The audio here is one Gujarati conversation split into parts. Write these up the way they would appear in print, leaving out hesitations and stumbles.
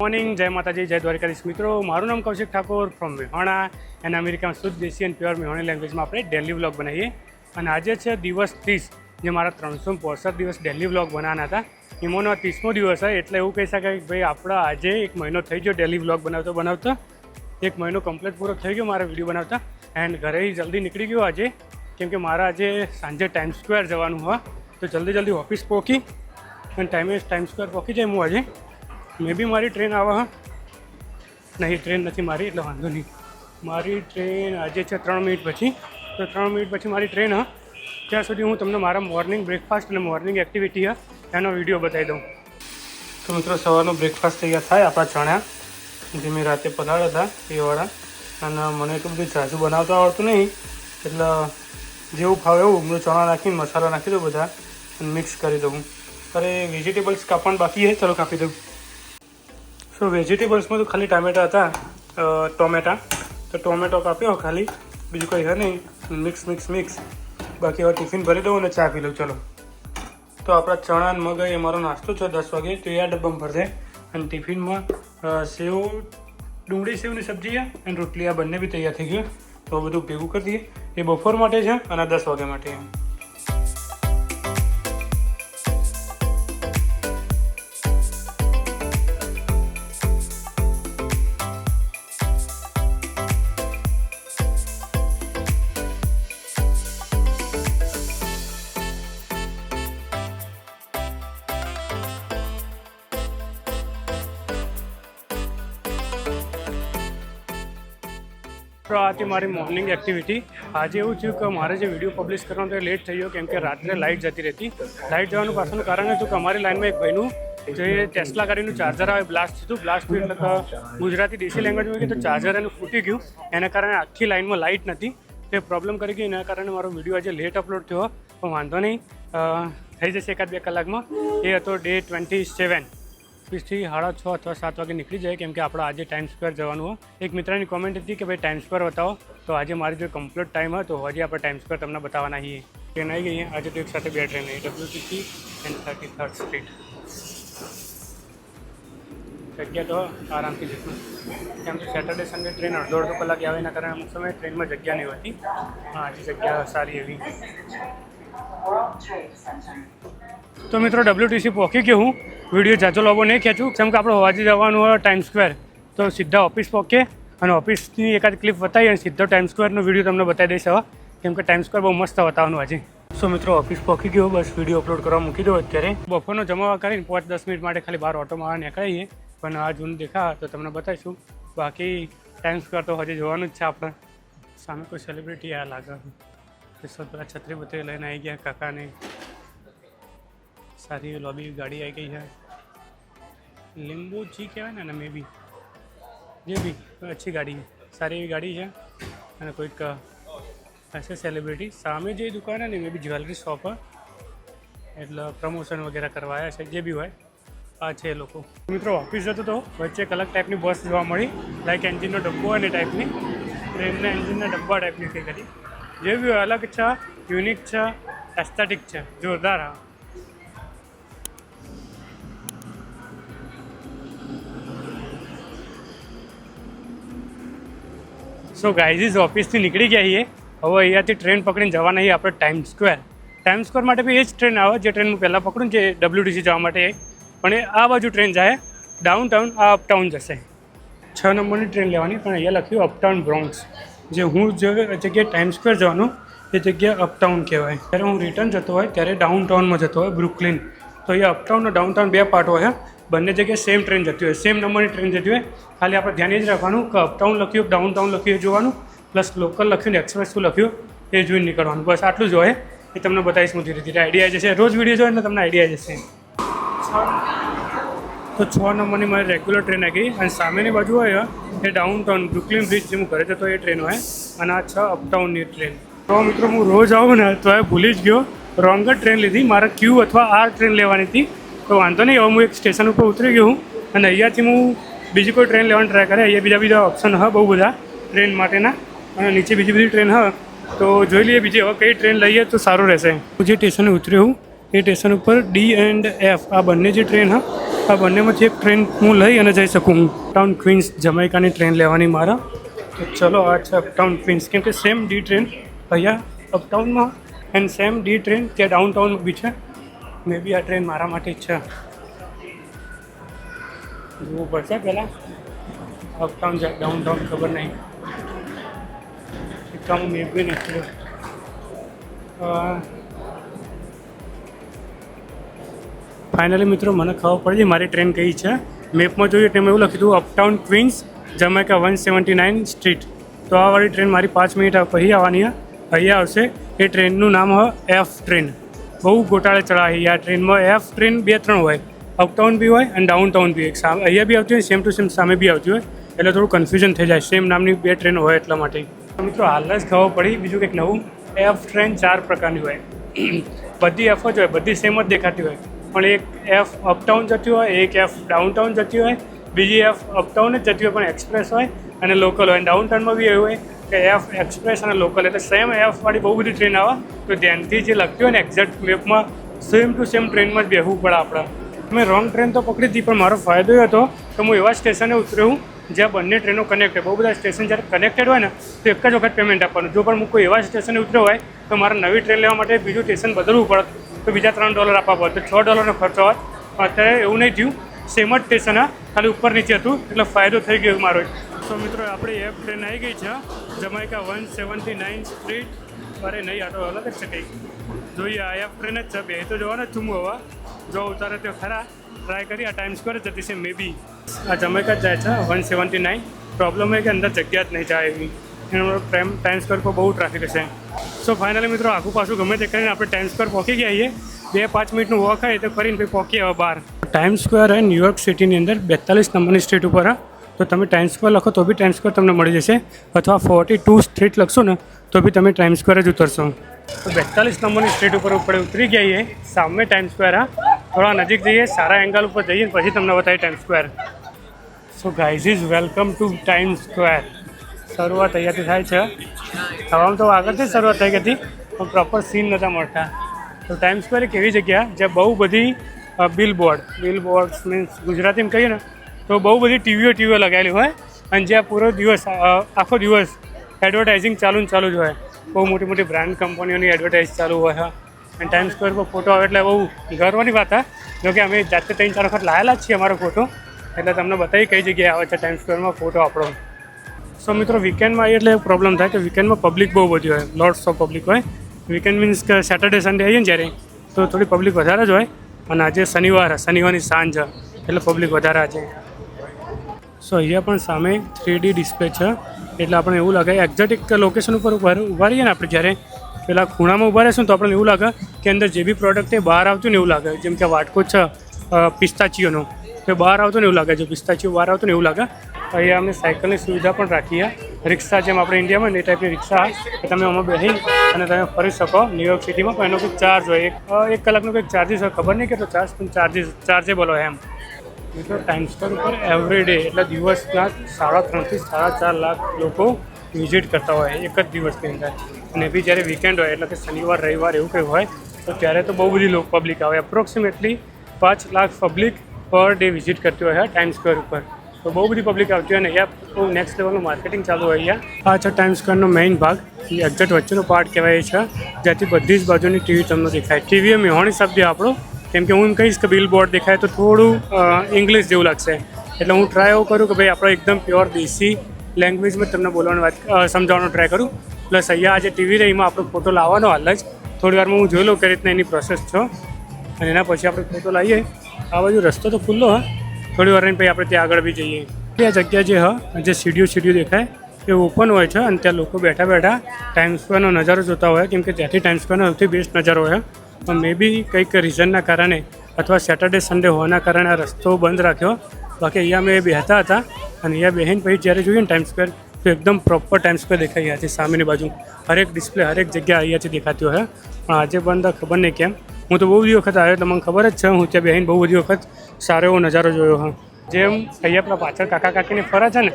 મોર્નિંગ, જય માતાજી, જય દ્વારકાધીશ મિત્રો. મારું નામ કૌશિક ઠાકોર ફ્રોમ મેહોણા એન્ડ અમેરિકામાં શુદ્ધ દેશી એન્ડ પ્યોર મેહોણી લેંગ્વેજમાં આપણે ડેલી વ્લોગ બનાવીએ. અને આજે છે દિવસ 30, જે મારા 365 દિવસ ડેલી વ્લોગ બનાવવાના હતા. એમાંનો 30મો દિવસ હોય એટલે એવું કહી શકાય કે ભાઈ આપણા આજે 1 મહિનો થઈ ગયો ડેલી વ્લોગ બનાવતો 1 મહિનો કમ્પ્લીટ પૂરો થઈ ગયો મારા વિડીયો બનાવતા. એન્ડ ઘરે જલ્દી નીકળી ગયો આજે, કેમ કે મારા આજે સાંજે ટાઈમ સ્ક્વેર જવાનું હોય, તો જલ્દી ઓફિસ પહોંચી અને ટાઈમ સ્ક્વેર પહોંચી જાય. હું આજે મે બી મારી ટ્રેન આવે નહીં, ટ્રેન નથી મારી એટલે વાંધો નહીં. મારી ટ્રેન આજે છે 3 મિનિટ પછી, તો 3 મિનિટ પછી મારી ટ્રેન ત્યાં સુધી હું તમને મારા મોર્નિંગ બ્રેકફાસ્ટ અને મોર્નિંગ એક્ટિવિટી એનો વિડીયો બતાવી દઉં. તો મિત્રો, સવારનો બ્રેકફાસ્ટ તૈયાર થાય આપણા ચણા, જે મેં રાતે પલાળ્યા હતા એ વાળા. અને મને એટલું બધું ઝાઝું બનાવતા આવડતું નહીં, એટલે જેવું ફાવે એવું હું ચણા નાખીને મસાલા નાખી દઉં બધા અને મિક્સ કરી દઉં. અરે વેજીટેબલ્સ કાપવાનું બાકી છે, ચાલો કાપી દઉં. સો વેજીટેબલ્સમાં તો ખાલી ટામેટા હતા, ટોમેટા, તો ટોમેટો કાપ્યો ખાલી, બીજું કંઈ હે નહીં. મિક્સ બાકી હવે ટિફિન ભરી દઉં અને ચા પી લઉં. ચલો, તો આપણા ચણા અને મગ એ મારો નાસ્તો છે 10 વાગે, તો એ આ ડબ્બામાં ભરશે. અને ટિફિનમાં સેવ, ડુંગળી સેવની સબ્જી અને રોટલી, આ બંને બી તૈયાર થઈ ગયું. તો બધું ભેગું કરી દઈએ. એ બપોર માટે છે અને 10 વાગ્યા માટે. તો આ હતી મારી મોર્નિંગ એક્ટિવિટી. આજે એવું થયું કે મારે જે વિડીયો પબ્લિશ કરવાનો તો લેટ થઈ ગયો, કેમ કે રાત્રે લાઇટ જતી રહેતી. લાઇટ જવાનું પાછળનું કારણ હતું કે અમારી લાઇનમાં એક ભાઈનું જે ટેસ્લા ગાડીનું ચાર્જર આવે બ્લાસ્ટ થયું. બ્લાસ્ટ થયું એટલે ગુજરાતી દેશી લેંગ્વેજમાં કીધું તો ચાર્જર એનું ફૂટી ગયું. એના કારણે આખી લાઇનમાં લાઇટ નથી, તે પ્રોબ્લેમ કરી ગઈ. એના કારણે મારો વિડીયો આજે લેટ અપલોડ થયો, પણ વાંધો નહીં, થઈ જશે 1-2 કલાકમાં. એ હતો ડે 27. ઓફિસથી 6:30 અથવા 7 વાગે નીકળી જાય, કેમ કે આપણે આજે ટાઈમ સ્ક્વેર જવાનું હોય. એક મિત્રની કોમેન્ટ હતી કે ભાઈ ટાઈમ સ્ક્વેર બતાવો, તો આજે મારી જો કમ્પ્લીટ ટાઈમ હોય તો હજી આપણે ટાઈમ સ્ક્વેર તમને બતાવવાના છીએ. ટ્રેન આવી ગઈ આજે, તો એક સાથે 2 ટ્રેન આવી, WTC એન્ડ 33rd સ્ટ્રીટ. જગ્યા તો આરામથી જશું, કેમ કે સેટરડે સન્ડે ટ્રેન અડધો કલાક આવે, એના કારણે અમુક સમયે ટ્રેનમાં જગ્યા નહીં હોતી. આજે જગ્યા સારી એવી. તો મિત્રો, WTC પહોંચી ગયો હું. વિડીયો જાજો લાંબો નહીં ખેંચું, કેમ કે આપણે હોવાજી જવાનું હોય ટાઈમ સ્ક્વેર, તો સીધા ઓફિસ પહોંચીએ અને ઓફિસની એકાદ ક્લિપ બતાવી અને સીધો ટાઈમ સ્ક્વેરનો વિડીયો તમને બતાવી દઈશ હવે, કેમ કે ટાઈમ સ્ક્વેર બહુ મસ્ત બતાવવાનું આજે. સો મિત્રો, ઓફિસ પહોંચી ગયો, બસ વિડીયો અપલોડ કરવા મૂકી દો અત્યારે. બપોરનો જમાવા કરીને 5-10 મિનિટ માટે ખાલી બહાર ઓટો મારવા નીકળીએ, પણ આ જૂનું દેખા તો તમને બતાવીશું. બાકી ટાઈમ સ્ક્વેર તો હજી જોવાનું જ છે આપણે. સામે કોઈ સેલિબ્રિટી આ લાગે, પેલા છત્રી બત્રી લઈને આવી ગયા કાકાને. સારી લોબી ગાડી આવી ગઈ છે, લીંબુજી કહેવાય ને, મે બી જે બી અચ્છી ગાડી, સારી એવી ગાડી છે. અને કોઈક હશે સેલિબ્રિટી. સામે જે દુકાન છે ને, મે બી જ્વેલરી શોપ, એટલે પ્રમોશન વગેરે કરવા આવ્યા છે, જે બી હોય આ છે લોકો. મિત્રો, ઓફિસ જતો તો વચ્ચે એક અલગ ટાઈપની બસ જોવા મળી, લાઈક એન્જિનનો ડબ્બો અને ટાઈપની, ટ્રેનના એન્જિનના ડબ્બા ટાઈપની કંઈ કરી, જે બી હોય અલગ છે, યુનિક છે, એસ્થેટિક છે, જોરદાર. હા, સો ગાઈઝ, ઓફિસથી નીકળી ગયા છીએ. હવે અહીંયાથી ટ્રેન પકડીને જવાના છીએ આપણે ટાઈમ સ્ક્વેર. ટાઈમ સ્ક્વેર માટે બી એ જ ટ્રેન આવે જે ટ્રેન હું પહેલાં પકડું, જે WTC જવા માટે. પણ એ આ બાજુ ટ્રેન જાય ડાઉનટાઉન, આ અપટાઉન જશે. 6 નંબરની ટ્રેન લેવાની, પણ અહીંયા લખ્યું અપટાઉન બ્રોન્ક્સ. જે હું જે જગ્યાએ ટાઈમ સ્ક્વેર જવાનું એ જગ્યા અપટાઉન કહેવાય. જ્યારે હું રિટર્ન જતો હોય ત્યારે ડાઉનટાઉનમાં જતો હોય, બ્રુકલિન. તો અહીંયા અપટાઉન અને ડાઉનટાઉન 2 પાર્ટ હોય, બંને જગ્યાએ સેમ ટ્રેન જતી હોય, સેમ નંબરની ટ્રેન જતી હોય. ખાલી આપણે ધ્યાન એ જ રાખવાનું કે અપટાઉન લખ્યું, ડાઉનટાઉન લખ્યું એ જોવાનું, પ્લસ લોકલ લખ્યું ને એક્સપ્રેસ શું લખ્યું એ જોઈને નીકળવાનું. બસ આટલું જ હોય. એ તમને બતાવીશ હું ધીરે ધીરે, આઈડિયા આવી જશે. રોજ વિડીયો જોઈને તમને આઈડિયા આવી જશે. તો 6 નંબરની મારી રેગ્યુલર ટ્રેન આવી ગઈ, અને સામેની બાજુ હોય એ ડાઉનટાઉન બ્રુકલિન બ્રિજ, જે હું ઘરે જતો એ ટ્રેન હોય, અને આ 6 અપટાઉનની ટ્રેન. તો મિત્રો, હું રોજ આવું ને તો એ ભૂલી જ ગયો, રોંગ જ ટ્રેન લીધી. મારે ક્યુ અથવા આર ટ્રેન લેવાની હતી, તો વાંધો નહીં. હવે હું એક સ્ટેશન ઉપર ઉતરી ગયો હું, અને અહીંયાથી હું બીજી કોઈ ટ્રેન લેવાની ટ્રાય કરે. અહીંયા બીજા ઓપ્શન હા બહુ બધા ટ્રેન માટેના, અને નીચે બીજી બધી ટ્રેન હા, તો જોઈ લઈએ બીજી હવે કઈ ટ્રેન લઈએ તો સારું રહેશે. હું જે સ્ટેશને ઉતર્યો હું એ સ્ટેશન ઉપર ડી એન્ડ એફ આ બંને જે ટ્રેન હા આ બંનેમાંથી એક ટ્રેન હું લઈ અને જઈ શકું. અપટાઉન ક્વીન્સ જમૈકાની ટ્રેન લેવાની મારા. તો ચલો આ છે અપટાઉન ક્વીન્સ, કેમ કે સેમ ડી ટ્રેન અહીંયા અપટાઉનમાં એન્ડ સેમ ડી ટ્રેન ત્યાં ડાઉનટાઉનમાં બી છે. મે બી આ ટ્રેન મારા માટે જ છે. જોવું પડશે પહેલાં અપટાઉન છે ડાઉનટાઉન ખબર નહીં. હું મેપ બી નથી. ફાઇનલી મિત્રો મને ખબર પડી મારી ટ્રેન કઈ છે. મેપમાં જોઈએ તેમાં એવું લખ્યું હતું અપટાઉન ક્વીન્સ જમૈકા 179 સ્ટ્રીટ. તો આ વાળી ટ્રેન મારી 5 મિનિટ પછી આવવાની અહીંયા આવશે. એ ટ્રેનનું નામ હોય એફ ટ્રેન. બહુ ગોટાળે ચડાવી આ ટ્રેનમાં. એફ ટ્રેન 2-3 હોય, અપટાઉન બી હોય અને ડાઉનટાઉન બી. એક સામે અહીંયા બી આવતી હોય, સેમ ટુ સેમ સામે બી આવતી હોય, એટલે થોડું કન્ફ્યુઝન થઈ જાય. સેમ નામની 2 ટ્રેન હોય એટલા માટે. મિત્રો હાલ જ ખબર પડી બીજું કંઈક નવું. એફ ટ્રેન 4 પ્રકારની હોય. બધી એફ જ હોય, બધી સેમ જ દેખાતી હોય, પણ એક એફ અપટાઉન જતી હોય, એક એફ ડાઉનટાઉન જતી હોય, બીજી એફ અપટાઉન જ જતી હોય પણ એક્સપ્રેસ હોય અને લોકલ હોય. અને ડાઉનટાઉનમાં બી એવું હોય કે એફ એક્સપ્રેસ અને લોકલ, એટલે સેમ એફવાળી બહુ બધી ટ્રેન આવે. તો ધ્યાનથી જે લખતી હોય ને એક્ઝેક્ટ મેપમાં સેમ ટુ સેમ ટ્રેનમાં જ બેસવું પડે આપણે. મેં રોંગ ટ્રેન તો પકડી હતી, પણ મારો ફાયદો એ હતો કે હું એવા સ્ટેશને ઉતર્યો જ્યાં બંને ટ્રેનો કનેક્ટેડ. બહુ બધા સ્ટેશન જ્યારે કનેક્ટેડ હોય ને તો એક જ વખત પેમેન્ટ આપવાનું. જો પણ હું કોઈ એવા સ્ટેશને ઉતર્યો હોય તો મારે નવી ટ્રેન લેવા માટે બીજું સ્ટેશન બદલવું પડે, તો બીજા $3 આપવા પડે, તો $6નો ખર્ચો હોય. અત્યારે એવું નહીં થયું, સેમ જ સ્ટેશન ખાલી ઉપર નીચે હતું, એટલે ફાયદો થઈ ગયો મારો. તો મિત્રો આપણી એફ ટ્રેન આવી ગઈ છે જમૈકા 179 સ્ટ્રીટ. અરે નહીં, આ તો અલગ જ છે કંઈક. જોઈએ આ એફ ટ્રેન જ છે. બે તો જોવાના જ છું હું હવે. જો ઉતારે તો ખરા, ટ્રાય કરી. આ ટાઈમ સ્ક્વેર જતી છે મે બી. આ જમૈકા જ જાય છે 179. પ્રોબ્લેમ એ કે અંદર જગ્યા જ નહીં જાય એવી. એનો ટાઈમ સ્ક્વેર પર બહુ ટ્રાફિક હશે. સો ફાઇનલી મિત્રો આખું પાછું ગમે તે કરીને આપણે ટાઈમ સ્ક્વેર પહોંચી ગયા છીએ. 2-5 મિનિટનું વોક હોય તો કરીને પછી પહોંચીએ હવે બહાર. ટાઈમ સ્ક્વેર એ ન્યુયોર્ક સિટીની અંદર 42 નંબરની સ્ટ્રીટ ઉપર. તો તમે ટાઈમ સ્ક્વેર લખો તો બી ટાઈમ સ્ક્વેર તમને મળી જશે, અથવા 42 સ્ટ્રીટ લખશો ને તો બી તમે ટાઈમ સ્ક્વેર જ ઉતરશો. તો 42 નંબરની સ્ટ્રીટ ઉપર ઉતરી ગયા છીએ. સામે ટાઈમ સ્ક્વેર. થોડા નજીક જઈએ, સારા એંગલ ઉપર જઈએ પછી તમને બતાવીએ time square. So guys is welcome to time square. શરૂઆત અહીંયાથી થાય છે. થવામાં તો આગળથી શરૂઆત થઈ ગઈ હતી પણ પ્રોપર સીન નહોતા મળતા. તો ટાઈમ સ્ક્વેર એક એવી જગ્યા જ્યાં બહુ બધી બિલબોર્ડ્સ મીન્સ ગુજરાતીમાં કહીએ ને તો બહુ બધી ટીવીઓ લગાવેલી હોય અને જ્યાં પૂરો દિવસ આખો દિવસ એડવર્ટાઇઝિંગ ચાલુ જ હોય. બહુ મોટી મોટી બ્રાન્ડ કંપનીઓની એડવર્ટાઇઝ ચાલુ હોય. અને ટાઈમ સ્ક્વેર પર ફોટો આવે એટલે બહુ ગર્વની વાત છે. જોકે અમે જાતે 3-4 વખત લાવેલા જ છીએ અમારો ફોટો, એટલે તમને બતાવી કઈ જગ્યાએ આવે છે ટાઈમ સ્ક્વેરમાં ફોટો આપણો. સો મિત્રો વીકેન્ડમાં આવીએ એટલે પ્રોબ્લેમ થાય કે વીકેન્ડમાં પબ્લિક બહુ બધી હોય, લોટ્સ ઓફ પબ્લિક હોય. વીકેન્ડ મીન્સ કે સેટરડે સન્ડે આવીએ ને જ્યારે તો થોડી પબ્લિક વધારે જ હોય. અને આજે શનિવારની સાંજ એટલે પબ્લિક વધારે છે. સો અહીંયા પણ સામે 3D ડિસ્પ્લે છે, એટલે આપણે એવું લાગે એક્ઝેક્ટ એક લોકેશન ઉપર ઊભા રહીએ ને આપણે જ્યારે પેલા ખૂણામાં ઊભા રહીશું તો આપણને એવું લાગે કે અંદર જે બી પ્રોડક્ટ એ બહાર આવતું ને એવું લાગે. જેમ કે વાટકો છે પિસ્તાચીઓનો, તો બહાર આવતું ને એવું લાગે. જો પિસ્તાચીઓ બહાર આવતું ને એવું લાગે. અહીંયા અમે સાયકલની સુવિધા પણ રાખીએ. રિક્ષા જેમ આપણે ઇન્ડિયામાં એ ટાઈપની રિક્ષા કે તમે આમાં બેસી અને તમે ફરી શકો ન્યુયોર્ક સિટીમાં. પણ એનો કંઈક ચાર્જ હોય, એક કલાકનો કંઈક ચાર્જીસ હોય, ખબર નહીં કેટલો ચાર્જ, પણ ચાર્જેબલ હોય એમ. મિત્રો ટાઈમ સ્ક્વેર ઉપર એવરી ડે એટલે દિવસના 3.5 થી 4.5 લાખ લોકો વિઝિટ કરતા હોય એક જ દિવસની અંદર. અને બી જ્યારે વીકેન્ડ હોય એટલે કે શનિવાર રવિવાર એવું કંઈ હોય તો ત્યારે તો બહુ બધી પબ્લિક આવે. Approximately 5 lakh public per day visit કરતી હોય ટાઈમ સ્ક્વેર ઉપર. તો બહુ બધી પબ્લિક આવતી હોય. અને અહીંયા બહુ નેક્સ્ટ લેવલનું માર્કેટિંગ ચાલુ હોય. અહીંયા આ છે ટાઈમ સ્ક્વેરનો મેઇન ભાગ, એક્ઝેક્ટ વચ્ચેનો પાર્ટ કહેવાય છે, જ્યાંથી બધી જ બાજુની ટીવી તમને દેખાય. ટીવી એ મેહોણી શબ્દ આપણો, કેમ કે હું એમ કહીશ કે બિલબોર્ડ દેખાય તો થોડું ઇંગ્લિશ જેવું લાગશે. એટલે હું ટ્રાય એવું કરું કે ભાઈ આપણે એકદમ પ્યોર દેશી લેંગ્વેજમાં તમને બોલવાની વાત સમજાવવાનો ટ્રાય કરું. પ્લસ અહીંયા આજે ટીવી રહી એમાં આપણો ફોટો લાવવાનો હાલ જ થોડી વારમાં હું જોઈ લઉં કઈ રીતના એની પ્રોસેસ છે. અને એના પછી આપણે ફોટો લાવીએ. આ બાજુ રસ્તો તો ખુલ્લો થોડી વાર રહીને પછી આપણે ત્યાં આગળ બી જઈએ. આ જગ્યા જે સીડીઓ દેખાય એ ઓપન હોય છે અને ત્યાં લોકો બેઠા ટાઈમ સ્ક્વેરનો નજારો જોતા હોય, કેમ કે ત્યાંથી ટાઈમ સ્ક્વેરનો સૌથી બેસ્ટ નજારો હોય. પણ મે બી કંઈક રીઝનના કારણે અથવા સેટરડે સન્ડે હોવાના કારણે આ રસ્તો બંધ રાખ્યો. બાકી અહીંયા અમે બેહતા હતા અને અહીંયા બેહીને પછી જ્યારે જોઈએ ને ટાઈમ સ્ક્વેર તો એકદમ પ્રોપર ટાઈમ સ્ક્વેર દેખાઈ ગયા છે સામેની બાજુ. હરેક ડિસ્પ્લે હરેક જગ્યા અહીંયાથી દેખાતી હોય. પણ આજે બંધ ખબર નહીં કેમ. હું તો બહુ બધી વખત આવ્યો, તમને ખબર જ છે. હું ત્યાં બેહીને બહુ બધી વખત સારો એવો નજારો જોયો હા. જેમ અહીંયા પેલા પાછળ કાકા કાકીને ફરે છે ને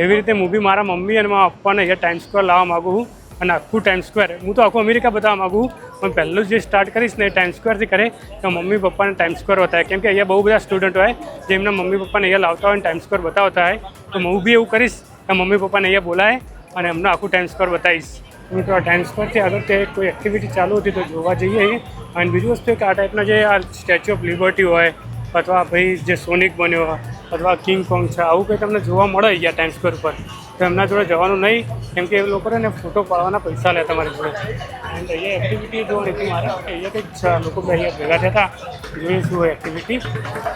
એવી રીતે હું બી મારા મમ્મી અને મારા પપ્પાને અહીંયા ટાઈમ સ્ક્વેર લાવવા માગું છું. અને આખું ટાઈમ સ્ક્વેર હું તો આખું અમેરિકા બતાવવા માગું પણ પહેલું જે સ્ટાર્ટ કરીશ ને એ ટાઈમ સ્ક્વેરથી કરે તો મમ્મી પપ્પાને ટાઈમ સ્ક્વેર બતાવે, કેમ કે અહીંયા બહુ બધા સ્ટુડન્ટ હોય જે એમના મમ્મી પપ્પાને અહીંયા લાવતા હોય ટાઈમ સ્ક્વેર બતાવતા હોય. તો હું બી એવું કરીશ કે મમ્મી પપ્પાને અહીંયા બોલાય અને એમને આખું ટાઈમ સ્ક્વેર બતાવીશ. મિત્રો આ ટાઈમ સ્ક્વેરથી આગળ તે કોઈ એક્ટિવિટી ચાલુ હતી તો જોવા જઈએ. અને બીજું વસ્તુ કે આ ટાઈપના જે આ સ્ટેચ્યુ ઓફ લિબર્ટી હોય અથવા ભાઈ જે સોનિક બન્યો અથવા કિંગ કોંગ છે, આવું કંઈ તમને જોવા મળે અહીંયા ટાઈમ સ્ક્વેર પર, તો એમના જોડે જવાનું નહીં, કેમ કે એ લોકોને ને ફોટો પાડવાના પૈસા લે તમારી જોડે. એન્ડ અહીંયા એક્ટિવિટી જોવાની હતી મારે, અહીંયા કંઈક લોકો અહીંયા ભેગા થયા હતા, જોઈએ શું હોય એક્ટિવિટી.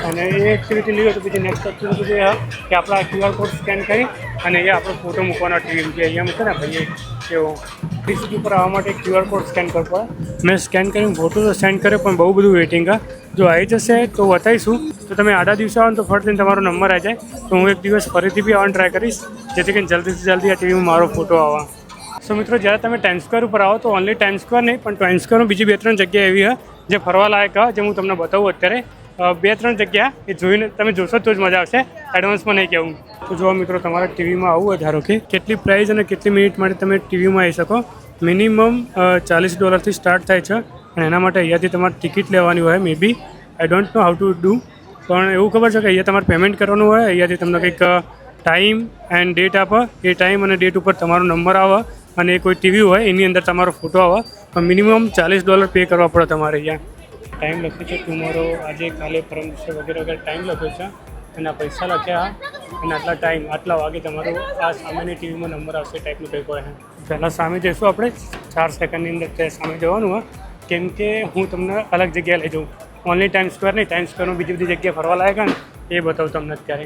અને એ એક્ટિવિટી લઈએ તો પછી નેક્સ્ટ એક્ટિવિટી જે કે આપણા QR કોડ સ્કેન કરી અને અહીંયા આપણો ફોટો મૂકવાનો ટીવી જે અહીંયા મૂકે ને ભાઈ એવો 30 ઉપર આવવા માટે QR કોડ સ્કેન કરવો પડે. મેં સ્કેન કરીને ફોટો તો સેન્ડ કર્યો પણ બહુ બધું વેઇટિંગ હા. જો આવી જશે તો બતાવીશું. તો તમે આડા દિવસે આવો તો ફરીથી તમારો નંબર આવી જાય તો હું એક દિવસ ફરીથી બી આવવાનું ટ્રાય કરીશ, જેથી કરીને જલ્દીથી જલ્દી આ ટીવીમાં મારો ફોટો આવે. સો મિત્રો, જ્યારે તમે ટાઈમ સ્ક્વેર ઉપર આવો તો ઓનલી ટાઈમ સ્ક્વેર નહીં પણ ટાઈમ સ્ક્વેરમાં બીજી 2-3 જગ્યા એવી છે જે ફરવા લાયક છે, જે હું તમને બતાવું અત્યારે. 2-3 જગ્યા એ જોઈને તમે જોશો તો જ મજા આવશે, એડવાન્સમાં નહીં કહેવું. તો જો મિત્રો, તમારા ટીવીમાં આવવું હોય ધારો કે કેટલી પ્રાઇસ અને કેટલી મિનિટ માટે તમે ટીવીમાં આવી શકો. મિનિમમ $40 સ્ટાર્ટ થાય છે અને એના માટે અહીંયાથી તમારે ટિકિટ લેવાની હોય. May be I don't know how to do, પણ એવું ખબર છે કે અહીંયા તમારે પેમેન્ટ કરવાનું હોય. અહીંયાથી તમને કંઈક ટાઈમ એન્ડ ડેટ આપે, એ ટાઈમ અને ડેટ ઉપર તમારો નંબર આવે અને કોઈ ટીવી હોય એની અંદર તમારો ફોટો આવે. પણ મિનિમમ $40 પે કરવા પડે તમારે. અહીંયા ટાઈમ લખ્યું છે ટુમોરો, આજે કાલે પરમ દિવસે વગેરે વગેરે ટાઈમ લખ્યો છે અને આ પૈસા લખ્યા અને આટલા ટાઈમ આટલા વાગે તમારો આ સામેની ટીવીમાં નંબર આવશે ટાઈપનું કંઈક હોય. પહેલાં સામે જઈશું આપણે, 4 સેકન્ડની અંદર તે સામે જવાનું હોય, કેમ કે હું તમને અલગ જગ્યાએ લઈ જાઉં. ઓનલી ટાઈમ સ્ક્વેર નહીં, ટાઈમ સ્ક્વેરમાં બીજી બધી જગ્યાએ ફરવા લાયક ને એ બતાવું તમને અત્યારે.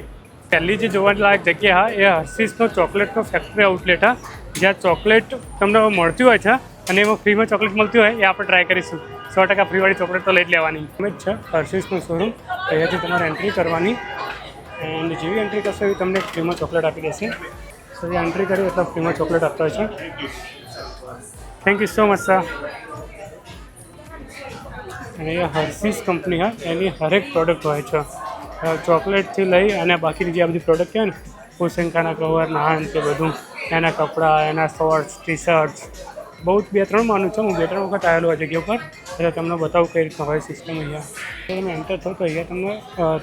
પહેલી જે જોવા લાયક જગ્યા હા એ હર્શીસનો ચોકલેટનો ફેક્ટરી આઉટલેટ હા, જ્યાં ચોકલેટ તમને મળતી હોય છે અને એમાં ફ્રીમાં ચોકલેટ મળતી હોય એ આપણે ટ્રાય કરીશું. 100% ફ્રીવાળી ચોકલેટ તો લઈ જ લેવાની. એમ જ છે હર્શીસનો શોરૂમ, અહીંયાથી તમારે એન્ટ્રી કરવાની એન્ડ જેવી એન્ટ્રી કરશો એવી તમને ફ્રીમાં ચોકલેટ આપી દેશે. સો જે એન્ટ્રી કરી એટલે ફ્રીમાં ચોકલેટ આપતા હોય છે. Thank you so much sir. અને એ હર્શીસ કંપની હા, એની હરેક પ્રોડક્ટ હોય છે, ચોકલેટથી લઈ અને બાકીની જે આ બધી પ્રોડક્ટ કહેવાય ને, પોશંકાના કવર નાન તે બધું, એના કપડાં, એના શોર્ટ્સ, ટી શર્ટ્સ, બહુ જ 2-3 માનું છું. હું 2-3 વખત આવેલો આ જગ્યા ઉપર, એટલે તમને બતાવું કઈ રીતના હોય સિસ્ટમ અહીંયા. તો તમે એન્ટર થો તો અહીંયા તમને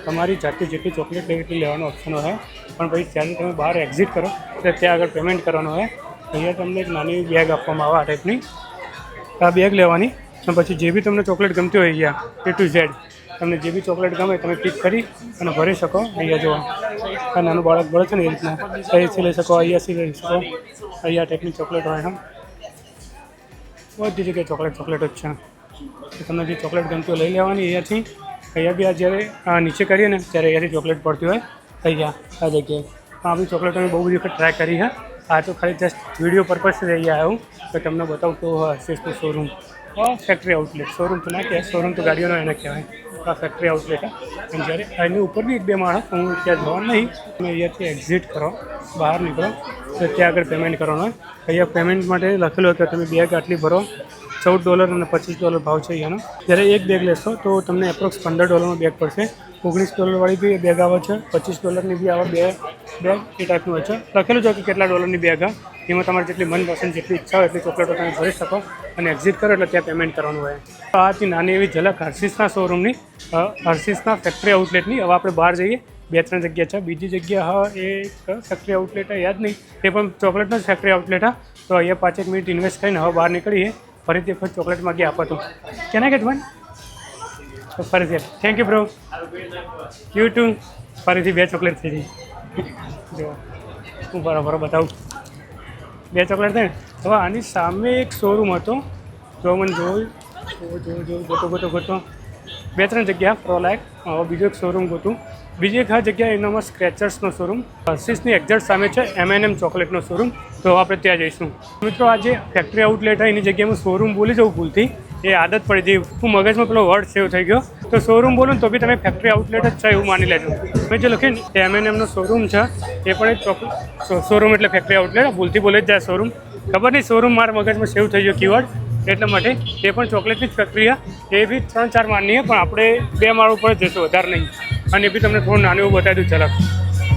તમારી જાતે જેટલી ચોકલેટ લેવી એટલી લેવાનો ઓપ્શન હોય. પણ પછી જ્યારે તમે બહાર એક્ઝિટ કરો એટલે ત્યાં આગળ પેમેન્ટ કરવાનું હોય. અહીંયા તમને એક નાની બેગ આપવામાં આવે આ ટાઈપની, આ બેગ લેવાની અને પછી જે બી તમને ચોકલેટ ગમતી હોય અહીંયા A to Z તમને જે બી ચોકલેટ ગમે તમે પિક કરી અને ભરી શકો. અહીંયા જો આ નાનું બાળક ભરે છે ને એ રીતના અહીંયાથી લઈ શકો, અહીંયાથી લઈ શકો. અહીંયા ટાઈપની ચોકલેટ હોય એમ બધી જગ્યાએ ચોકલેટ જ છે. તમને જે ચોકલેટ ગમતી હોય લઈ લેવાની અહીંયાથી. અહીંયા બી આ જ્યારે નીચે કરીએ ને ત્યારે અહીંયાથી ચોકલેટ પડતી હોય અહીંયા આ જગ્યાએ. આ બી ચોકલેટ અમે બહુ બધી વખત ટ્રાય કરી છે. આ તો ખાલી જસ્ટ વિડીયો પર્પઝથી અહીંયા આવ્યું તો તમને બતાવું તો હર્શીસનું શોરૂમ, ફેક્ટરી આઉટલેટ. શોરૂમ તો ના કહેવાય, શોરૂમ તો ગાડીઓનો એને કહેવાય. આ ફેક્ટરી આઉટલેટ અને જ્યારે એની ઉપર બી 1-2 માણસ, હું ત્યાં જવાનું નહીં, તમે અહીંયાથી એક્ઝિટ કરો, બહાર નીકળો તો ત્યાં આગળ પેમેન્ટ કરવાનું હોય. અહીંયા પેમેન્ટ માટે લખેલું હોય કે તમે બેગ આટલી ભરો. $14 અને $25 ભાવ છે અહીંયાનો. જ્યારે એક બેગ લેશો તો તમને એપ્રોક્સ $15 બેગ પડશે. $19 વાળી બી બેગ આવે છે, $25 બી આવે બેગ એ ટાઈપનું હોય છે. લખેલું છે કે કેટલા ડોલરની બેગ આવે, એમાં તમારે જેટલી મનપસંદ જેટલી ઈચ્છા હોય એટલી ચોકલેટો તમે ભરી શકો અને એક્ઝિટ કરો એટલે ત્યાં પેમેન્ટ કરવાનું હોય. આથી નાની એવી ઝલક હર્શીસના શોરૂમની, હર્શીસના ફેક્ટરી આઉટલેટની. હવે આપણે બહાર જઈએ, 2-3 જગ્યા છે. બીજી જગ્યા હા એ ફેક્ટરી આઉટલેટ યાદ નહીં, એ પણ ચોકલેટનો જ ફેક્ટરી આઉટલેટ હા. તો અહીંયા 5 મિનિટ ઇન્વેસ્ટ કરીને હવે બહાર નીકળીએ. ફરીથી વખત ચોકલેટ માગી આપતું કેના કે તમારે તો ફરીથી thank you bro. You too. ફરીથી 2 ચોકલેટ થઈ ગઈ. જો હું બરાબર બતાવું, 2 ચોકલેટ થાય ને. હવે આની સામે એક શોરૂમ હતો, જો મને ગોતો 2-3 જગ્યા ફરવાલાયક. હવે બીજો એક શોરૂમ ગોતું. બીજી એક આ જગ્યા એનામાં સ્ક્રેચર્સનો શોરૂમ, હર્શીસની એક્ઝેક્ટ સામે છે M&M ચોકલેટનો શોરૂમ. તો આપણે ત્યાં જઈશું. મિત્રો આ જે ફેક્ટરી આઉટલેટ હોય એની જગ્યાએ હું શોરૂમ બોલી જાઉં ભૂલથી, એ આદત પડી ગઈ. હું મગજમાં પેલો વર્ડ સેવ થઈ ગયો તો શોરૂમ બોલું ને તો બી તમે ફેક્ટરી આઉટલેટ જ છે એવું માની લેજો. મેં જે લખ્યું ને M&Mનો શોરૂમ છે એ પણ એક શોરૂમ એટલે ફેક્ટરી આઉટલેટ, ભૂલથી બોલે જ જાય શોરૂમ. ખબર નહીં, શોરૂમ મારા મગજમાં સેવ થઈ ગયો કીવર્ડ, એટલા માટે. એ પણ ચોકલેટની જ ફેક્ટરી છે. એ બી 3-4 માળની છે, પણ આપણે 2 માળ ઉપર જઈશું, વધારે નહીં. અને એ બી તમને થોડું નાનું એવું બતાવી દઉં ઝલક.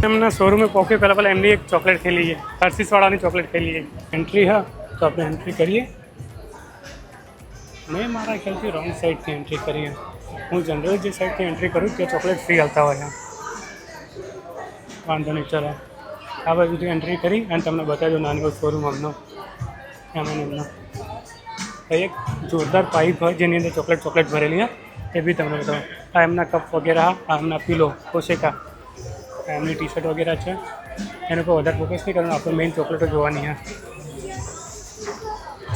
એમના શોરૂમે પહોંચે પહેલાં એમની એક ચોકલેટ ખાઈ લઈએ, હર્શીસવાળાની ચોકલેટ ખાઈ લઈએ. એન્ટ્રી હા તો આપણે એન્ટ્રી કરીએ. મેં મારા ખ્યાલથી રોંગ સાઈડથી એન્ટ્રી કરી. હું જનરલ જે સાઈડથી એન્ટ્રી કરું ત્યાં ચોકલેટ ફ્રી આવતા હોય. વાંધો નહીં, ચલો આ બાજુથી એન્ટ્રી કરી અને તમને બતાવી દો નાનો શોરૂમ અમનો એમનો. એક જોરદાર પાઇપ હોય જેની અંદર ચોકલેટ ભરેલી હોય એ બી તમને બતાવો. આ એમના કપ વગેરે, આ એમના પીલો કોશેકા, એમની ટી શર્ટ વગેરે છે. એના પર વધારે ફોકસ નહીં કરવાનું, આપણે મેઇન ચોકલેટો જોવાની છે.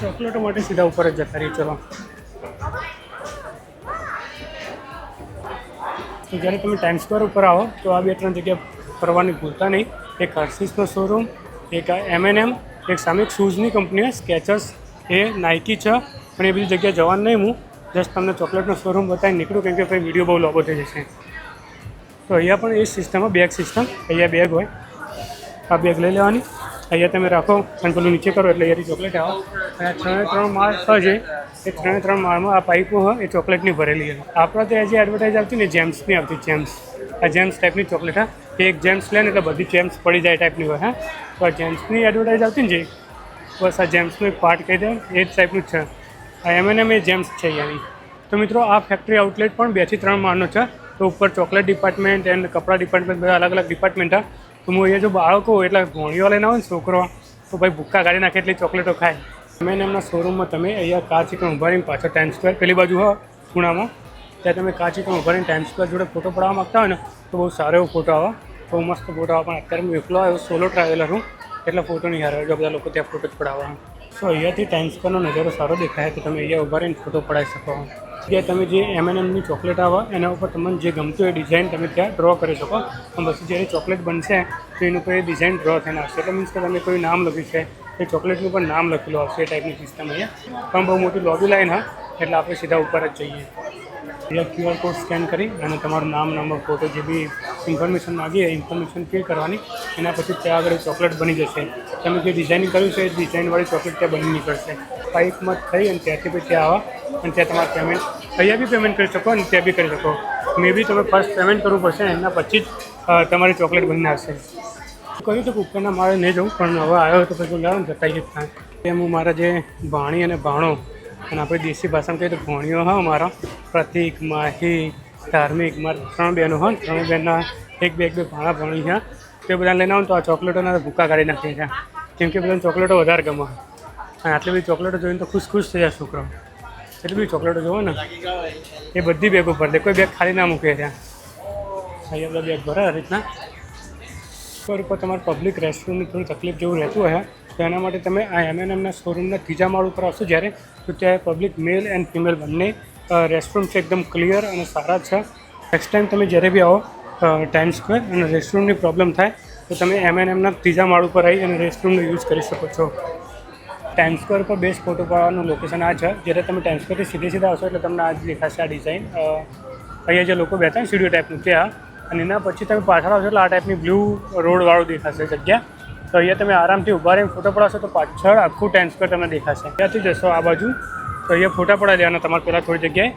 ચોકલેટો માટે સીધા ઉપર જ જતા રહીએ. ચલો, તો જ્યારે તમે ટાઈમ સ્ક્વેર ઉપર આવો તો આ 2-3 જગ્યા ફરવાની ભૂલતા નહીં. એક હર્શીસનો શોરૂમ, એક M&M, એક સામે એક શૂઝની કંપની સ્કેચર્સ, એ નાઇકી છે. પણ એ બધી જગ્યાએ જવાનું નહીં. હું જસ્ટ તમને ચોકલેટનો શોરૂમ બતાવી નીકળું, કેમ કે ભાઈ વિડીયો બહુ લાંબો થઈ જશે. તો અહીંયા પણ એ સિસ્ટમમાં બેગ સિસ્ટમ, અહીંયા બેગ હોય, આ બેગ લઈ લેવાની, અહીંયા તમે રાખો અને પેલું નીચે કરો એટલે અહીંયાથી ચોકલેટ આવો. અને 3 માળ છે, એ 3 માળમાં આ પાઇપો હોય એ ચોકલેટની ભરેલી હોય. આપણા ત્યાં જે એડવર્ટાઇઝ આવતી ને જેમ્સની આવતી, જેમ્સ, આ જેમ્સ ટાઈપની ચોકલેટ. હા, એક જેમ્સ લે ને એટલે બધી જેમ્સ પડી જાય ટાઈપની હોય. હા, તો આ જેમ્સની એડવર્ટાઇઝ આવતી ને જે, બસ આ જેમ્સનું એક પાર્ટ કહી દે, એ જ ટાઈપનું જ છે. આ M&M એ જેમ્સ છે અહીંયાની. તો મિત્રો આ ફેક્ટરી આઉટલેટ પણ 2 થી 3 માળનો છે. તો ઉપર ચોકલેટ ડિપાર્ટમેન્ટ એન્ડ કપડાં ડિપાર્ટમેન્ટ બધા અલગ અલગ ડિપાર્ટમેન્ટ હા. તો હું અહીંયા જો બાળકો એટલે ભોણીઓ લઈને આવે ને છોકરો, તો ભાઈ ભૂક્કા કાઢી નાખે એટલી ચોકલેટો ખાય. M&Mના શોરૂમમાં તમે અહીંયા કાચ એકણ ઉભા રહીને પાછળ ટાઈમ સ્ક્વેર પેલી બાજુ હોય ખૂણામાં, ત્યાં તમે કાચ એકણ ઉભા રહીને ટાઈમ સ્ક્વેર જોડે ફોટો પડાવવા માગતા હોય ને તો બહુ સારો એવો ફોટો આવે, બહુ મસ્ત ફોટો આવે. પણ અત્યારે હું એકલો આવ્યો, સોલો ટ્રાવેલર હું, એટલે ફોટો નહીં હારે. જો બધા લોકો ત્યાં ફોટો જ પડાવવા. સો અહીંયાથી ટાઈમ સ્ક્વેરનો નજારો સારો દેખાય તો તમે અહીંયા ઉભા રહીને ફોટો પડાવી શકો. ત્યાં તમે જે M&Mની ચોકલેટ આવે એના ઉપર તમને જે ગમતું એ ડિઝાઇન તમે ત્યાં ડ્રો કરી શકો. અને પછી જ્યારે ચોકલેટ બનશે તો એનું કોઈ ડિઝાઇન ડ્રો થઈને આવશે. એટલે મીન્સ કે તમે કોઈ નામ લખ્યું છે એ ચોકલેટનું પણ નામ લખેલું આવશે, એ ટાઈપની સિસ્ટમ અહીંયા. પણ બહુ મોટી લોબી લાઈન હા, એટલે આપણે સીધા ઉપર જ જઈએ. અહીંયા QR કોડ સ્કેન કરી અને તમારું નામ, નંબર, ફોટો જે બી ઇન્ફોર્મેશન માગીએ એ ઇન્ફોર્મેશન ફિલ કરવાની. એના પછી ત્યાં આગળ ચોકલેટ બની જશે. તમે જે ડિઝાઇનિંગ કર્યું છે એ ડિઝાઇનવાળી ચોકલેટ ત્યાં બની નીકળશે. પાઇપમાં થઈ અને ત્યાંથી પછી ત્યાં આવો અને ત્યાં તમારે પેમેન્ટ અહીંયા બી પેમેન્ટ કરી શકો અને ત્યાં બી કરી શકો. મે બી તમે ફર્સ્ટ પેમેન્ટ કરવું પડશે, એના પછી જ તમારી ચોકલેટ બનીને આવશે. કહ્યું તો ઉપરના મારે નહીં જવું, પણ હવે આવ્યો તો પછી લાવો ને જતા જ થાય. એમ હું મારા જે ભાણી અને ભાણો, અને આપણે દેશી ભાષામાં કહીએ તો ભોણીઓ હા, મારા પ્રતિક, માહી, ધાર્મિક, મારા 3 બહેનો હોય. 3 બહેનના 1-2 ભાણા ભણી છે. તે બધા લઈને આવું તો આ ચોકલેટોના ભૂકા કાઢી નાખીએ છે, કેમ કે બધાને ચોકલેટો વધારે ગમે. અને આટલી બધી ચોકલેટો જોઈને તો ખુશ થઈ જાય છોકરો. એટલી બધી ચોકલેટો જોવો ને, એ બધી બેગો ભરે દે, કોઈ બેગ ખાલી ના મૂકે ત્યાં. અહીંયા બધા બેગ ભરે આ રીતના. ઉપર તમારે પબ્લિક રેસ્ટોરન્ટની થોડી તકલીફ જેવું રહેતું હોય તો એના માટે તમે આ M&Mના શોરૂમના 3જા માળ ઉપર આવશો જ્યારે, તો ત્યાં પબ્લિક મેલ એન્ડ ફિમેલ બંને રેસ્ટોરન્ટ છે, એકદમ ક્લિયર અને સારા છે. નેક્સ્ટ ટાઈમ તમે જ્યારે બી આવો ટાઈમ સ્ક્વેર અને રેસ્ટોરન્ટની પ્રોબ્લેમ થાય તો તમે M&Mના 3જા માળ ઉપર આવી અને રેસ્ટોરન્ટનો યુઝ કરી શકો છો. ટાઈમ સ્ક્વેર પર બેસ્ટ ફોટો પાડવાનું લોકેશન આ છે. જ્યારે તમે ટાઈમ સ્ક્વેરથી સીધા આવશો એટલે તમને આ જ દેખાશે આ ડિઝાઇન. અહીંયા જે લોકો બેઠા ને સ્ટુડિયો ટાઈપનું ત્યાં, અને એના પછી તમે પાછળ આવશો એટલે આ ટાઈપની બ્લુ રોડવાળું દેખાશે જગ્યા. તો અહીંયા તમે આરામથી ઊભા રહીને ફોટો પડાવશો તો પાછળ આખું ટાઈમ સ્ક્વેર તમને દેખાશે. ત્યાંથી જશો આ બાજુ તો અહીંયા ફોટા પડાવી દેવાના તમારે. પહેલાં થોડી જગ્યાએ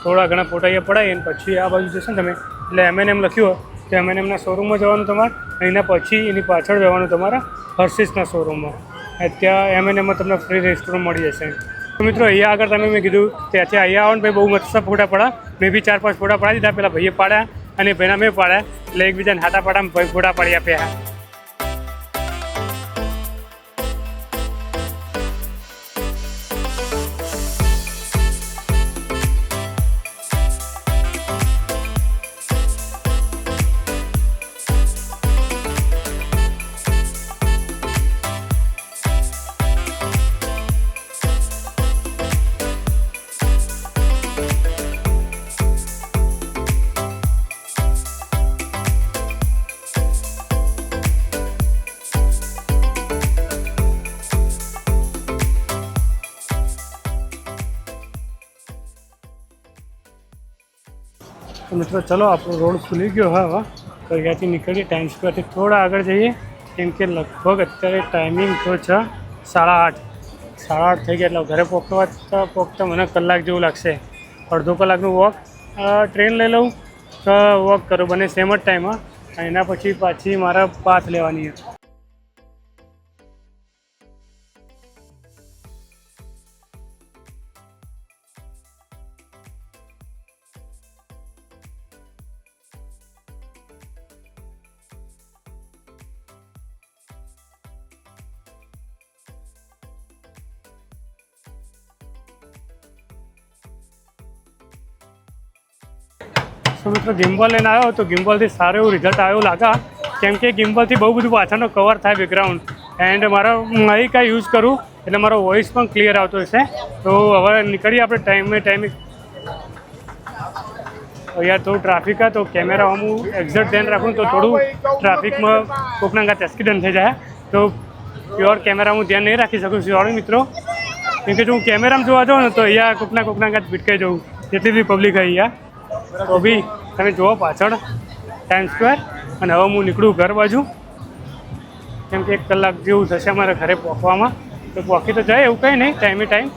થોડા ઘણા ફોટા અહીંયા પડાવી અને પછી આ બાજુ જશો ને તમે એટલે M&M લખ્યું હોય તો M&Mના શોરૂમમાં જવાનું તમારે. એના પછી એની પાછળ જવાનું તમારા હર્શીસના શોરૂમમાં. ત્યાં M&Mમાં તમને ફ્રી રેસ્ટોરન્ટ મળી જશે. તો મિત્રો અહીંયા આગળ તમે મેં કીધું ત્યાંથી અહીંયા આવો ને ભાઈ બહુ મસ્ત ફોટા પડા. મેં બી 4-5 ફોટા પડાવી દીધા. પેલા ભાઈએ પાડ્યા અને ભાઈના મેં પાડ્યા, એટલે એકબીજાને હાટા પાડામાં ભાઈ ફોટા પાડી આપ્યા. તો મિત્રો ચલો આપણો રોડ ખુલી ગયો હવે. તો અહીંયાથી નીકળીએ ટાઈમ સ્ક્વેરથી થોડા આગળ જઈએ, કેમ કે લગભગ અત્યારે ટાઈમિંગ તો છે 8:30. 8:30 થઈ ગયા એટલે ઘરે પહોંચતા મને કલાક જેવું લાગશે. અડધો કલાકનું વોક, ટ્રેન લઈ લઉં તો વોક કરું, બંને સેમ જ ટાઈમમાં. એના પછી પાછી મારા પાથ લેવાની છે. તો મિત્રો ગિમ્બલ લઈને આવ્યો તો ગિમ્બલથી સારું એવું રિઝલ્ટ આવ્યું લાગે, કેમ કે ગિમ્બલથી બહુ બધું પાછળનો કવર થાય બેકગ્રાઉન્ડ. એન્ડ મારા માઇક આ યુઝ કરું એટલે મારો વોઇસ પણ ક્લિયર આવતો હશે. તો હવે નીકળીએ આપણે ટાઈમે. યાર થોડું ટ્રાફિક હતો, તો કેમેરા હું એક્ઝેક્ટ ધ્યાન રાખું તો થોડું ટ્રાફિકમાં કોકના ગાત એક્સિડન્ટ થઈ જાય, તો પ્યોર કેમેરા હું ધ્યાન નહીં રાખી શકું. સોરી મિત્રો, કેમ કે જો હું કેમેરામાં જોવા જાઉં ને તો અહીંયા કોકના ગાત ભીટકાઈ જવું, જેટલી બી પબ્લિક અહીંયા. તો બી તમે જુઓ પાછળ ટાઈમ સ્ક્વેર. અને હવે હું નીકળું ઘર બાજુ, કેમ કે 1 કલાક જેવું થશે અમારે ઘરે પહોંચવામાં. તો પહોંચી તો જાય એવું કંઈ નહીં, ટાઈમે ટાઈમ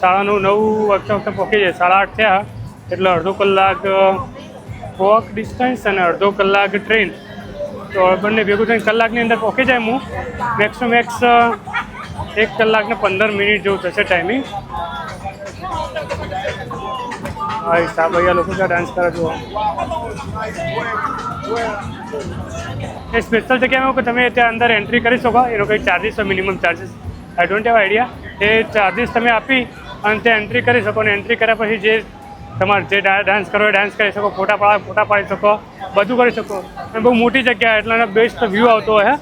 9:30 વખતે પહોંચી જાય. 8:30 થયા એટલે અડધો કલાક વોક ડિસ્ટન્સ અને અડધો કલાક ટ્રેન, તો બંને ભેગું થઈને કલાકની અંદર પહોંચી જાય. હું મેક્સ ટુ મેક્સ 1 કલાક ને 15 મિનિટ જેવું થશે ટાઈમિંગ. હા હિસાબ અહીંયા લોકો ત્યાં ડાન્સ કરે જુઓ. એ સ્પેશિયલ જગ્યામાં કે તમે ત્યાં અંદર એન્ટ્રી કરી શકો, એનો કંઈ ચાર્જિસ હોય, minimum charges. I don't have idea. A charges તમે આપી અને ત્યાં એન્ટ્રી કરી શકો, અને એન્ટ્રી કર્યા પછી જે તમારે જે ડાન્સ કરો એ ડાન્સ કરી શકો, ફોટા પાડી શકો, બધું કરી શકો. અને બહુ મોટી જગ્યા એટલે એનો બેસ્ટ વ્યૂ આવતો હોય,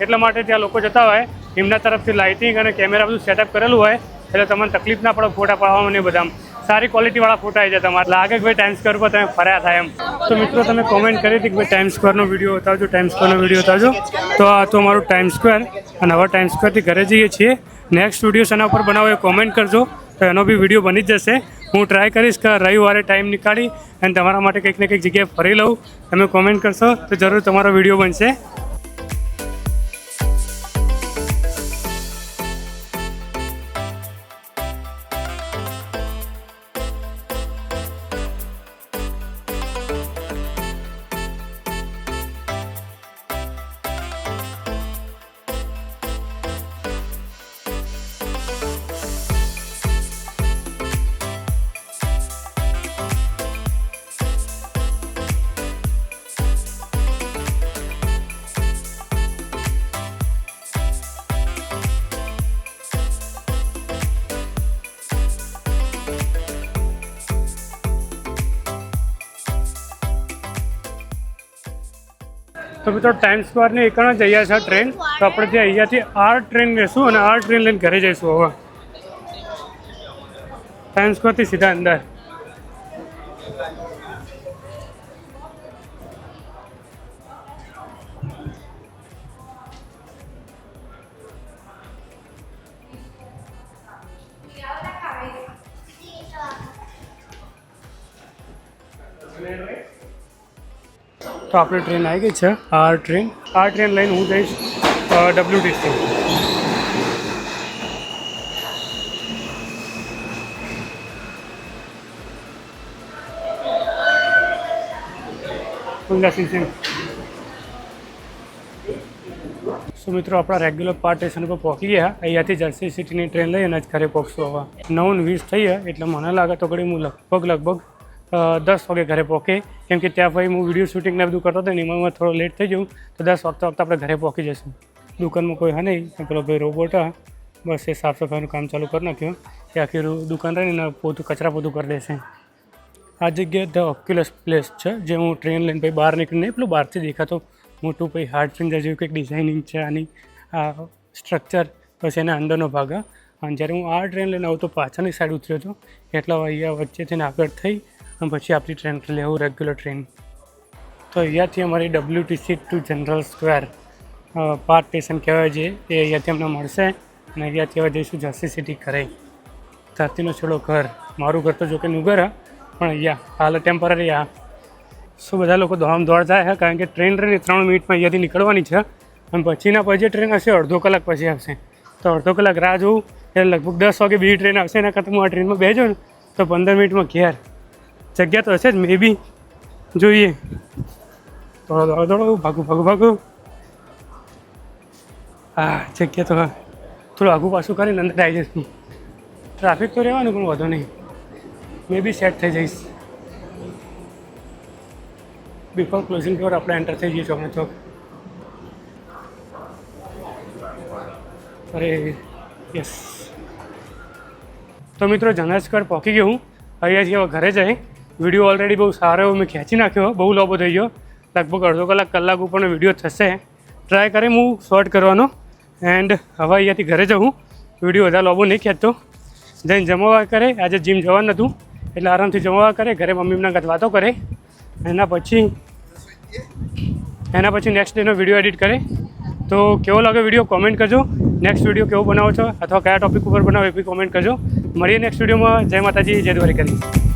એટલા માટે ત્યાં લોકો જતા હોય. એમના તરફથી લાઇટિંગ અને કેમેરા બધું સેટઅપ કરેલું હોય એટલે તમને તકલીફ ના પડે ફોટા પાડવામાં ને બધામાં. સારી ક્વોલિટીવાળા ફોટા આવી જાય તમારે. લાગે કે ભાઈ ટાઈમ સ્ક્વેર પર તમે ફર્યા થાય એમ. તો મિત્રો તમે કોમેન્ટ કરી હતી કે ભાઈ ટાઈમ સ્ક્વેરનો વિડીયો બતાવજો, ટાઈમ સ્ક્વેરનો વિડીયો બતાવજો. તો આ તો મારું ટાઈમ સ્ક્વેર, અને હવે ટાઈમ સ્ક્વેરથી ઘરે જઈએ છીએ. નેક્સ્ટ વિડીયો શેના ઉપર બનાવો એ કોમેન્ટ કરજો, તો એનો બી વિડીયો બની જ જશે. હું ટ્રાય કરીશ કે રવિવારે ટાઈમ નીકાળી અને તમારા માટે કંઈક ને કંઈક જગ્યાએ ફરી લઉં. તમે કોમેન્ટ કરશો તો જરૂર તમારો વિડીયો બનશે. તો મિત્રો ટાઈમ સ્ક્વેરની એકણ જ અહીંયા છે ટ્રેન, તો આપણે ત્યાં અહીંયાથી આર ટ્રેન લેશું અને આર ટ્રેન લઈને ઘરે જઈશું. હવે ટાઈમ સ્ક્વેરથી સીધા અંદર. તો આપણી ટ્રેન આવી ગઈ છે, આર ટ્રેન લઈને હું જઈશ WTC. સો મિત્રો આપણા રેગ્યુલર પાર્ટ સ્ટેશન પર પહોંચી ગયા. અહીંયાથી જર્સી સિટીની ટ્રેન લઈ અને જ ઘરે પહોંચશું. હવે 9:20 થઈ ગયા એટલે મને લાગે તો ઘડી હું લગભગ 10 વાગે ઘરે પહોંચે, કેમ કે ત્યાં પછી હું વિડીયો શૂટિંગને બધું કરતો હતો ને એમાં થોડો લેટ થઈ જવું. તો 10 વાગતા આપણે ઘરે પહોંચી જઈશું. દુકાનમાં કોઈ હા નહીં, પેલો ભાઈ રોબોટ હા, બસ એ સાફ સફાઈનું કામ ચાલુ કરી નાખ્યું. એ આખી દુકાન રહીને કચરા પોતું કરી દેશે. આ જગ્યાએ ધ ઓક્યુલસ પ્લેસ છે, જે હું ટ્રેન લઈને પછી બહાર નીકળીને પેલું બહારથી દેખાતો મોટું પછી હાર્ડ ફિંગર જેવું કંઈક ડિઝાઇનિંગ છે આની, આ સ્ટ્રક્ચર, પછી એના અંદરનો ભાગ. અને જ્યારે હું આ ટ્રેન લઈને આવું તો પાછળની સાઈડ ઉતર્યો હતો, એટલે અહીંયા વચ્ચેથી આગળ થઈ અને પછી આપણી ટ્રેન લેવું રેગ્યુલર ટ્રેન. તો અહીંયાથી અમારી WTC to General Square Park station કહેવાય છે, એ અહીંયાથી અમને મળશે. અને અહીંયાથી હવે જઈશું જર્સી સિટી ઘરે. ધરતીનો છેડો ઘર, મારું ઘર તો જો કે નુગર હા, પણ અહીંયા હાલ ટેમ્પરરી આ. શું બધા લોકો દોડ જાય છે, કારણ કે ટ્રેન 3 મિનિટમાં અહીંયાથી નીકળવાની છે. અને પછીના પછી ટ્રેન હશે અડધો કલાક પછી આવશે. તો અડધો કલાક રાહ જોઉં એટલે લગભગ 10 વાગે બીજી ટ્રેન આવશે. એના કરતાં હું આ ટ્રેનમાં બેસજો ને તો 15 મિનિટમાં ઘેર. જગ્યા તો હશે જ, મે બી જોઈએ. દોડો ભાગું. હા જગ્યા તો હા, થોડું આગું પાછું કરીને અંદર આવી જઈશું. ટ્રાફિક તો રહેવાનું પણ વધુ નહીં, મે બી સેટ થઈ જઈશ. બિફોર ક્લોઝિંગ ડોર આપણે એન્ટર થઈ જઈએ ચોકના ચોક. અરે યસ. તો મિત્રો જનરલ સ્ક્વેર પહોંચી ગયો હું. અહીંયાથી હવે ઘરે જઈ વિડીયો ઓલરેડી બહુ સારો એવો મેં ખેંચી નાખ્યો, બહુ લાંબો થઈ ગયો, લગભગ અડધો કલાક ઉપરનો વિડીયો થશે. ટ્રાય કરી હું શોર્ટ કરવાનો. એન્ડ હવે અહીંયાથી ઘરે જવું, વિડીયો વધારે લાંબો નહીં ખેંચતો. જઈને જમવા કરે, આજે જીમ જવાનું નહોતું એટલે આરામથી જમવા કરે, ઘરે મમ્મીના સાથે વાતો કરે. એના પછી નેક્સ્ટ ડેનો વિડીયો એડિટ કરે. તો કેવો લાગે વિડીયો કોમેન્ટ કરજો. નેક્સ્ટ વિડીયો કેવો બનાવો છો અથવા કયા ટૉપિક ઉપર બનાવો એ બી કોમેન્ટ કરજો. મળીએ નેક્સ્ટ વિડીયોમાં. જય માતાજી, જય દ્વારકાધીશ.